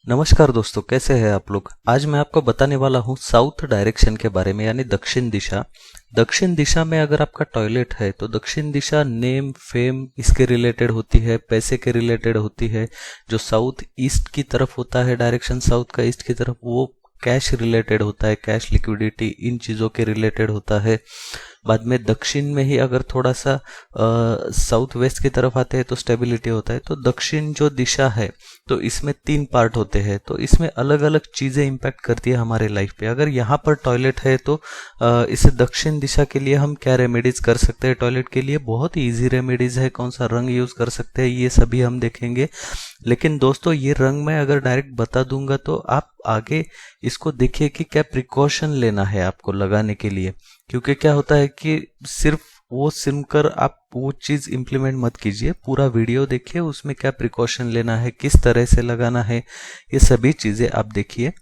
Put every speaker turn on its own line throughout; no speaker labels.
नमस्कार दोस्तों, कैसे हैं आप लोग। आज मैं आपको बताने वाला हूँ साउथ डायरेक्शन के बारे में, यानी दक्षिण दिशा। दक्षिण दिशा में अगर आपका टॉयलेट है तो दक्षिण दिशा नेम फेम इसके रिलेटेड होती है, पैसे के रिलेटेड होती है। जो साउथ ईस्ट की तरफ होता है, डायरेक्शन साउथ का ईस्ट की तरफ, वो कैश रिलेटेड होता है, कैश लिक्विडिटी, इन चीज़ों के रिलेटेड होता है। बाद में दक्षिण में ही अगर थोड़ा सा साउथ वेस्ट की तरफ आते हैं तो स्टेबिलिटी होता है। तो दक्षिण जो दिशा है तो इसमें 3 पार्ट होते हैं, तो इसमें अलग अलग चीज़ें इम्पैक्ट करती है हमारे लाइफ पे। अगर यहाँ पर टॉयलेट है तो इसे दक्षिण दिशा के लिए हम क्या रेमेडीज कर सकते हैं। टॉयलेट के लिए बहुत ही ईजी रेमेडीज है, कौन सा रंग यूज़ कर सकते हैं ये सभी हम देखेंगे। लेकिन दोस्तों, ये रंग मैं अगर डायरेक्ट बता दूंगा तो आप आगे इसको देखिए कि क्या प्रिकॉशन लेना है आपको लगाने के लिए। क्योंकि क्या होता है कि सिर्फ वो सुनकर आप वो चीज़ इम्प्लीमेंट मत कीजिए, पूरा वीडियो देखिए, उसमें क्या प्रिकॉशन लेना है, किस तरह से लगाना है, ये सभी चीज़ें आप देखिए।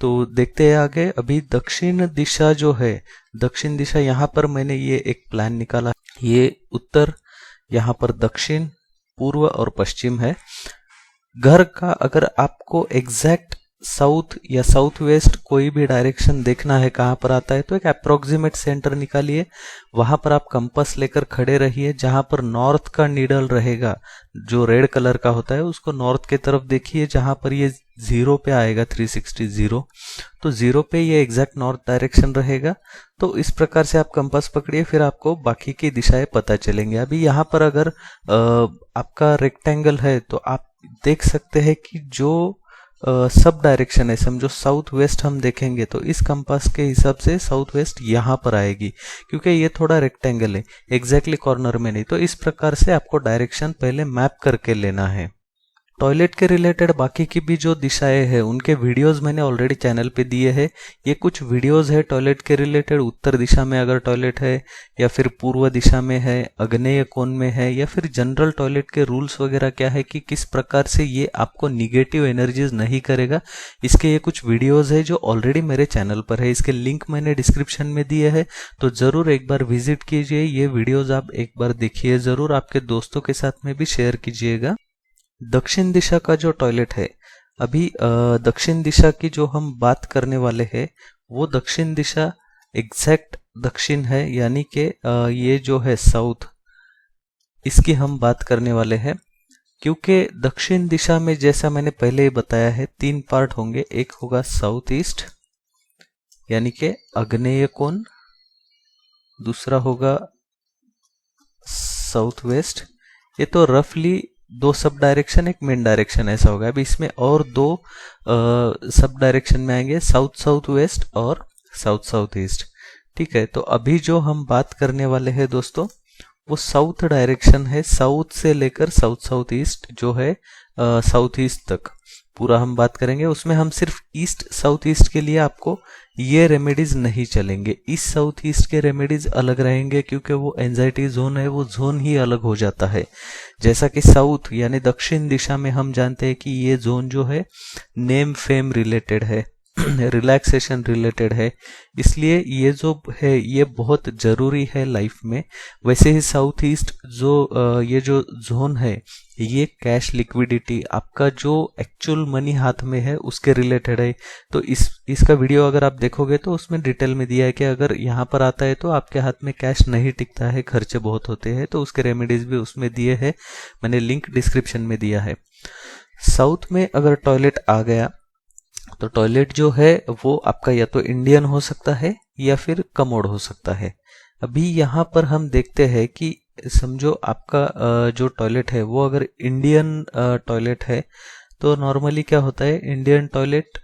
तो देखते हैं आगे। अभी दक्षिण दिशा जो है, दक्षिण दिशा यहाँ पर मैंने ये एक प्लान निकाला। ये उत्तर, यहाँ पर दक्षिण, पूर्व और पश्चिम है। घर का अगर आपको एग्जैक्ट साउथ या साउथ वेस्ट कोई भी डायरेक्शन देखना है कहाँ पर आता है, तो एक अप्रोक्सीमेट सेंटर निकालिए, वहां पर आप कंपास लेकर खड़े रहिए। जहां पर नॉर्थ का नीडल रहेगा, जो रेड कलर का होता है, उसको नॉर्थ के तरफ देखिए। जहां पर ये 0 पे आएगा, 360 0, तो 0 पे ये एग्जैक्ट नॉर्थ डायरेक्शन रहेगा। तो इस प्रकार से आप कंपास पकड़िए, फिर आपको बाकी की दिशाएं पता चलेंगे। अभी यहाँ पर अगर आपका रेक्टेंगल है तो आप देख सकते हैं कि जो सब डायरेक्शन है, समझो साउथ वेस्ट हम देखेंगे तो इस कंपास के हिसाब से साउथ वेस्ट यहाँ पर आएगी, क्योंकि ये थोड़ा रेक्टेंगल है, एग्जैक्टली कॉर्नर में नहीं। तो इस प्रकार से आपको डायरेक्शन पहले मैप करके लेना है। टॉयलेट के रिलेटेड बाकी की भी जो दिशाएं हैं उनके वीडियोस मैंने ऑलरेडी चैनल पे दिए हैं। ये कुछ वीडियोस है टॉयलेट के रिलेटेड। उत्तर दिशा में अगर टॉयलेट है, या फिर पूर्व दिशा में है, आग्नेय कोण में है, या फिर जनरल टॉयलेट के रूल्स वगैरह क्या है कि किस प्रकार से ये आपको निगेटिव एनर्जीज नहीं करेगा, इसके ये कुछ वीडियोज है जो ऑलरेडी मेरे चैनल पर है। इसके लिंक मैंने डिस्क्रिप्शन में दिए है, तो जरूर एक बार विजिट कीजिए। ये वीडियोज आप एक बार देखिए जरूर, आपके दोस्तों के साथ में भी शेयर कीजिएगा। दक्षिण दिशा का जो टॉयलेट है, अभी दक्षिण दिशा की जो हम बात करने वाले हैं वो दक्षिण दिशा एग्जैक्ट दक्षिण है, यानी कि ये जो है साउथ, इसकी हम बात करने वाले हैं। क्योंकि दक्षिण दिशा में जैसा मैंने पहले ही बताया है 3 पार्ट होंगे। एक होगा साउथ ईस्ट यानी कि आग्नेय कोण, दूसरा होगा साउथ वेस्ट। ये तो रफली 2 सब डायरेक्शन, एक मेन डायरेक्शन ऐसा होगा। अभी इसमें और 2 सब डायरेक्शन में आएंगे, साउथ साउथ वेस्ट और साउथ साउथ ईस्ट। ठीक है, तो अभी जो हम बात करने वाले हैं दोस्तों, वो साउथ डायरेक्शन है। साउथ से लेकर साउथ साउथ ईस्ट जो है, साउथ ईस्ट तक पूरा हम बात करेंगे। उसमें हम सिर्फ ईस्ट साउथ ईस्ट के लिए आपको ये रेमेडीज नहीं चलेंगे। ईस्ट साउथ ईस्ट के रेमेडीज अलग रहेंगे, क्योंकि वो एंजाइटी जोन है, वो जोन ही अलग हो जाता है। जैसा कि साउथ यानी दक्षिण दिशा में हम जानते हैं कि ये जोन जो है नेम फेम रिलेटेड है, रिलैक्सेशन रिलेटेड है, इसलिए ये जो है ये बहुत जरूरी है लाइफ में। वैसे ही साउथ ईस्ट जो ये जो जोन है, ये कैश लिक्विडिटी, आपका जो एक्चुअल मनी हाथ में है उसके रिलेटेड है। तो इसका वीडियो अगर आप देखोगे तो उसमें डिटेल में दिया है कि अगर यहाँ पर आता है तो आपके हाथ में कैश नहीं टिकता है, खर्चे बहुत होते हैं, तो उसके रेमेडीज भी उसमें दिए हैं। मैंने लिंक डिस्क्रिप्शन में दिया है। साउथ में अगर टॉयलेट आ गया तो टॉयलेट जो है वो आपका या तो इंडियन हो सकता है या फिर कमोड हो सकता है। अभी यहाँ पर हम देखते हैं कि समझो आपका जो टॉयलेट है वो अगर इंडियन टॉयलेट है, तो नॉर्मली क्या होता है, इंडियन टॉयलेट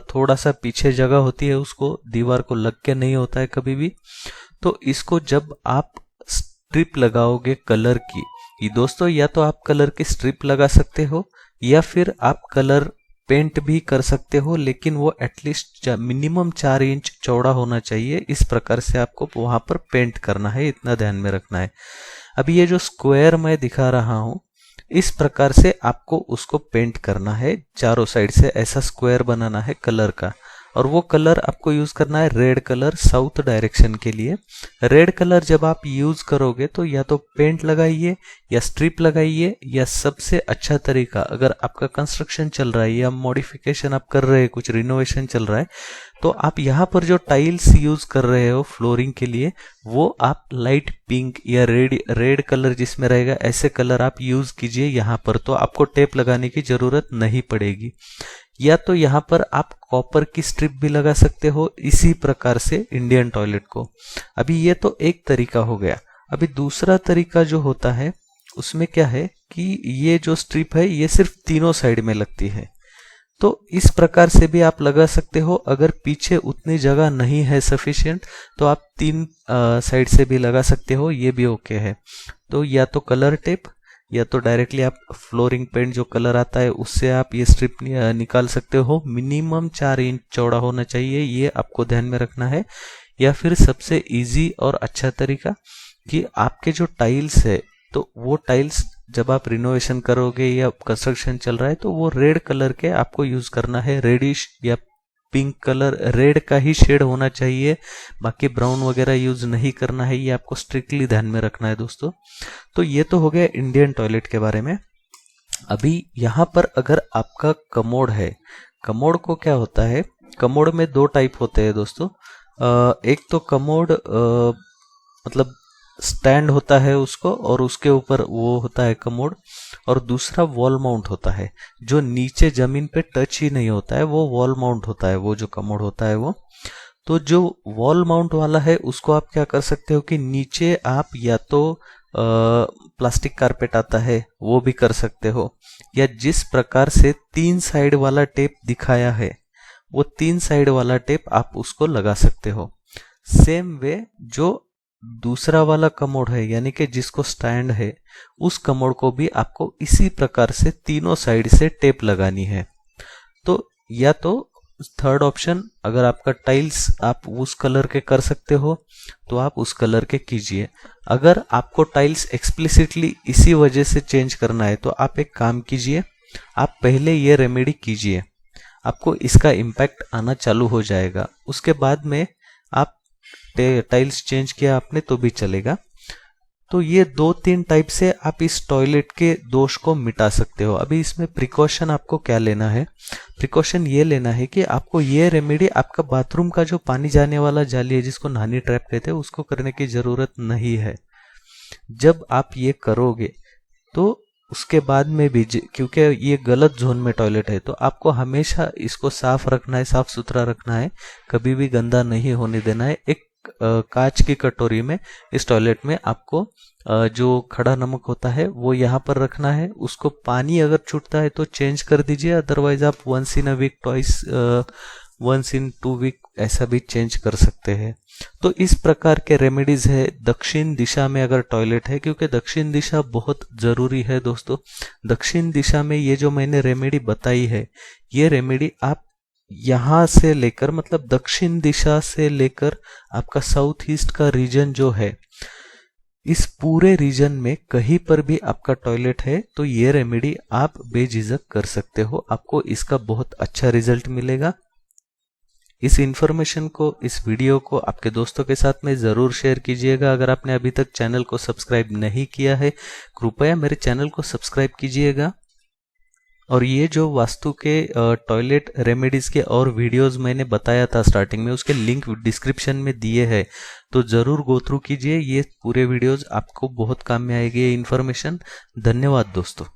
थोड़ा सा पीछे जगह होती है, उसको दीवार को लग के नहीं होता है कभी भी। तो इसको जब आप स्ट्रिप लगाओगे कलर की, ये दोस्तों या तो आप कलर की स्ट्रिप लगा सकते हो या फिर आप कलर पेंट भी कर सकते हो, लेकिन वो एटलीस्ट मिनिमम 4 इंच चौड़ा होना चाहिए। इस प्रकार से आपको वहां पर पेंट करना है, इतना ध्यान में रखना है। अभी ये जो स्क्वायर मैं दिखा रहा हूं, इस प्रकार से आपको उसको पेंट करना है, चारों साइड से ऐसा स्क्वायर बनाना है कलर का। और वो कलर आपको यूज करना है रेड कलर साउथ डायरेक्शन के लिए। रेड कलर जब आप यूज करोगे तो या तो पेंट लगाइए या स्ट्रिप लगाइए, या सबसे अच्छा तरीका अगर आपका कंस्ट्रक्शन चल रहा है या मॉडिफिकेशन आप कर रहे हैं, कुछ रिनोवेशन चल रहा है, तो आप यहाँ पर जो टाइल्स यूज कर रहे हो फ्लोरिंग के लिए वो आप लाइट पिंक या रेड कलर जिसमें रहेगा ऐसे कलर आप यूज कीजिए यहाँ पर, तो आपको टेप लगाने की जरूरत नहीं पड़ेगी। या तो यहाँ पर आप कॉपर की स्ट्रिप भी लगा सकते हो इसी प्रकार से इंडियन टॉयलेट को। अभी ये तो एक तरीका हो गया। अभी दूसरा तरीका जो होता है उसमें क्या है कि ये जो स्ट्रिप है ये सिर्फ तीनों साइड में लगती है, तो इस प्रकार से भी आप लगा सकते हो। अगर पीछे उतनी जगह नहीं है सफिशिएंट तो आप तीन साइड से भी लगा सकते हो, ये भी ओके है। तो या तो कलर टेप या तो डायरेक्टली आप फ्लोरिंग पेंट जो कलर आता है उससे आप ये स्ट्रिप निकाल सकते हो। मिनिमम 4 इंच चौड़ा होना चाहिए, ये आपको ध्यान में रखना है। या फिर सबसे इजी और अच्छा तरीका कि आपके जो टाइल्स है तो वो टाइल्स जब आप रिनोवेशन करोगे या कंस्ट्रक्शन चल रहा है तो वो रेड कलर के आपको यूज करना है। रेडिश या पिंक कलर, रेड का ही शेड होना चाहिए, बाकी ब्राउन वगैरह यूज नहीं करना है, ये आपको स्ट्रिक्टली ध्यान में रखना है दोस्तों। तो ये तो हो गया इंडियन टॉयलेट के बारे में। अभी यहाँ पर अगर आपका कमोड है, कमोड को क्या होता है, कमोड में 2 टाइप होते हैं दोस्तों। एक तो कमोड मतलब स्टैंड होता है उसको और उसके ऊपर वो होता है कमोड, और दूसरा वॉल माउंट होता है जो नीचे जमीन पे टच ही नहीं होता है, वो वॉल माउंट होता है, वो जो कमोड होता है वो। तो जो वॉल माउंट वाला है उसको आप क्या कर सकते हो कि नीचे आप या तो प्लास्टिक कारपेट आता है वो भी कर सकते हो, या जिस प्रकार से 3 साइड वाला टेप दिखाया है वो 3 साइड वाला टेप आप उसको लगा सकते हो। सेम वे जो दूसरा वाला कमोड है यानी कि जिसको स्टैंड है उस कमोड को भी आपको इसी प्रकार से तीनों साइड से टेप लगानी है। तो या तो थर्ड ऑप्शन, अगर आपका टाइल्स आप उस कलर के कर सकते हो तो आप उस कलर के कीजिए। अगर आपको टाइल्स एक्सप्लिसिटली इसी वजह से चेंज करना है तो आप एक काम कीजिए, आप पहले ये रेमेडी कीजिए, आपको इसका इम्पैक्ट आना चालू हो जाएगा। उसके बाद में आप टाइल्स चेंज किया आपने तो भी चलेगा। तो ये 2-3 टाइप से आप इस टॉयलेट के दोष को मिटा सकते हो। अभी इसमें प्रिकॉशन आपको क्या लेना है, प्रिकॉशन ये लेना है कि आपको ये रेमेडी आपका बाथरूम का जो पानी जाने वाला जाली है जिसको नानी ट्रैप कहते हैं उसको करने की जरूरत नहीं है। जब आप ये करोगे तो उसके बाद में भी, क्योंकि ये गलत जोन में टॉयलेट है, तो आपको हमेशा इसको साफ रखना है, साफ सुथरा रखना है, कभी भी गंदा नहीं होने देना है। एक कांच की कटोरी में इस टॉयलेट में आपको जो खड़ा नमक होता है वो यहाँ पर रखना है। उसको पानी अगर छूटता है तो चेंज कर दीजिए, अदरवाइज आप once in a week, twice, once in 2 week ऐसा भी चेंज कर सकते हैं। तो इस प्रकार के रेमेडीज है दक्षिण दिशा में अगर टॉयलेट है, क्योंकि दक्षिण दिशा बहुत जरूरी है दोस्तों। दक्षिण दिशा में ये जो मैंने रेमेडी बताई है ये रेमेडी आप यहां से लेकर, मतलब दक्षिण दिशा से लेकर आपका साउथ ईस्ट का रीजन जो है, इस पूरे रीजन में कहीं पर भी आपका टॉयलेट है तो ये रेमेडी आप बेझिझक कर सकते हो, आपको इसका बहुत अच्छा रिजल्ट मिलेगा। इस इंफॉर्मेशन को, इस वीडियो को आपके दोस्तों के साथ में ज़रूर शेयर कीजिएगा। अगर आपने अभी तक चैनल को सब्सक्राइब नहीं किया है कृपया मेरे चैनल को सब्सक्राइब कीजिएगा। और ये जो वास्तु के टॉयलेट रेमेडीज के और वीडियोस मैंने बताया था स्टार्टिंग में, उसके लिंक डिस्क्रिप्शन में दिए हैं, तो ज़रूर गो थ्रू कीजिए। ये पूरे वीडियोस आपको बहुत काम में आएगी ये इन्फॉर्मेशन। धन्यवाद दोस्तों।